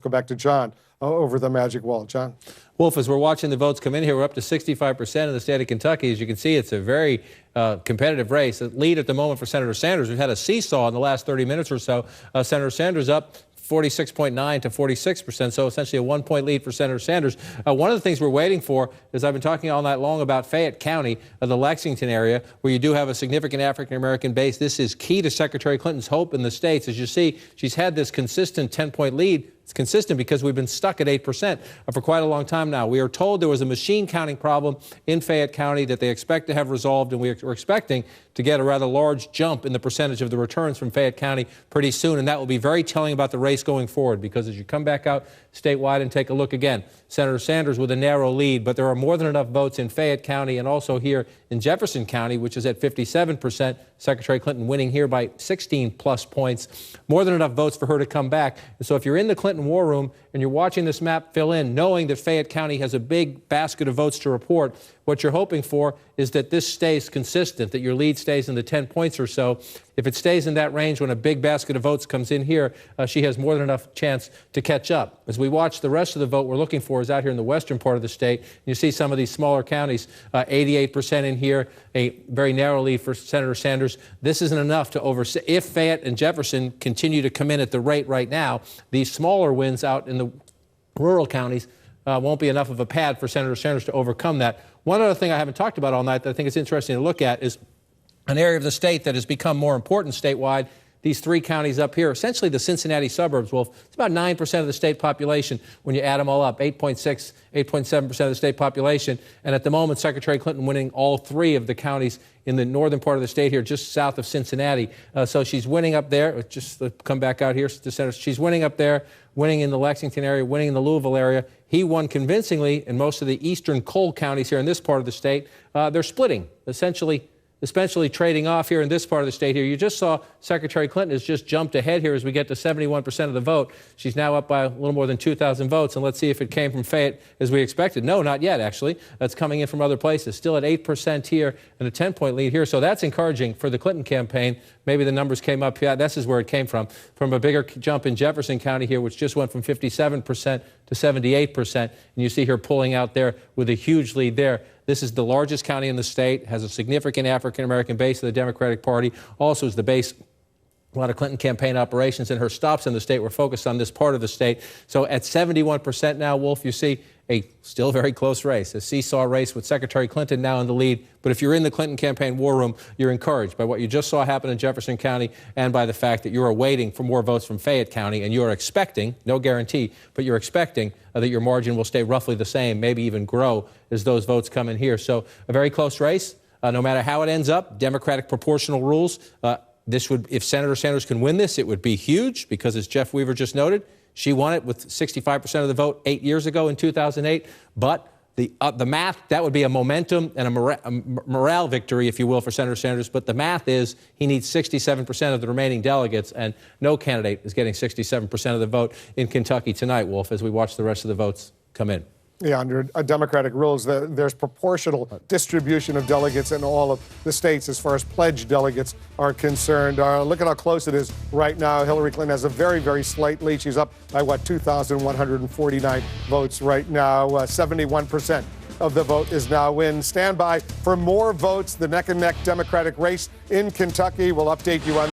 Go back to John over the magic wall. John. Wolf, as we're watching the votes come in here, we're up to 65% in the state of Kentucky. As you can see, it's a very competitive race. The lead at the moment for Senator Sanders. We've had a seesaw in the last 30 minutes or so. Senator Sanders up 46.9 to 46%, so essentially a 1-point lead for Senator Sanders. One of the things we're waiting for is I've been talking all night long about Fayette County, the Lexington area, where you do have a significant African-American base. This is key to Secretary Clinton's hope in the states. As you see, she's had this consistent 10-point lead. It's consistent because we've been stuck at 8% for quite a long time now. We are told there was a machine counting problem in Fayette County that they expect to have resolved, and we're expecting to get a rather large jump in the percentage of the returns from Fayette County pretty soon, and that will be very telling about the race going forward, because as you come back out statewide and take a look again, Senator Sanders with a narrow lead, but there are more than enough votes in Fayette County and also here in Jefferson County, which is at 57%. Secretary Clinton winning here by 16-plus points. More than enough votes for her to come back. And so if you're in the Clinton war room and you're watching this map fill in, knowing that Fayette County has a big basket of votes to report, what you're hoping for is that this stays consistent, that your lead stays in the 10 points or so. If it stays in that range when a big basket of votes comes in here, she has more than enough chance to catch up. As we watch the rest of the vote we're looking for is out here in the western part of the state. You see some of these smaller counties, 88% in here, a very narrow lead for Senator Sanders. This isn't enough to oversee. If Fayette and Jefferson continue to come in at the rate right now, these smaller wins out in the rural counties won't be enough of a pad for Senator Sanders to overcome that. One other thing I haven't talked about all night that I think is interesting to look at is an area of the state that has become more important statewide. These three counties up here, essentially the Cincinnati suburbs, Wolf, it's about 9% of the state population when you add them all up, 8.6, 8.7% of the state population. And at the moment, Secretary Clinton winning all three of the counties in the northern part of the state here, just south of Cincinnati. So she's winning up there. Just come back out here to center. She's winning up there, winning in the Lexington area, winning in the Louisville area. He won convincingly in most of the eastern coal counties here in this part of the state. They're splitting, essentially trading off here in this part of the state here. You just saw Secretary Clinton has just jumped ahead here as we get to 71% of the vote. She's now up by a little more than 2,000 votes, and let's see if it came from Fayette as we expected. No, not yet, actually. That's coming in from other places. Still at 8% here and a 10-point lead here, so that's encouraging for the Clinton campaign. Maybe the numbers came up. Yeah, this is where it came from a bigger jump in Jefferson County here, which just went from 57% to 78%, and you see her pulling out there with a huge lead there. This is the largest county in the state, has a significant African-American base of the Democratic Party, also is the base a lot of Clinton campaign operations, and her stops in the state were focused on this part of the state. So at 71% now, Wolf, you see a still very close race, a seesaw race with Secretary Clinton now in the lead. But if you're in the Clinton campaign war room, you're encouraged by what you just saw happen in Jefferson County and by the fact that you are waiting for more votes from Fayette County, and you are expecting, no guarantee, but you're expecting that your margin will stay roughly the same, maybe even grow as those votes come in here. So a very close race. No matter how it ends up, Democratic proportional rules. This would, if Senator Sanders can win this, it would be huge because, as Jeff Weaver just noted, she won it with 65% of the vote 8 years ago in 2008. But the math, that would be a momentum and a morale victory, if you will, for Senator Sanders. But the math is he needs 67% of the remaining delegates, and no candidate is getting 67% of the vote in Kentucky tonight, Wolf, as we watch the rest of the votes come in. Yeah, under Democratic rules, there's proportional distribution of delegates in all of the states as far as pledged delegates are concerned. Look at how close it is right now. Hillary Clinton has a very, very slight lead. She's up by, 2,149 votes right now. 71% of the vote is now in. Stand by for more votes. The neck-and-neck Democratic race in Kentucky. We'll update you on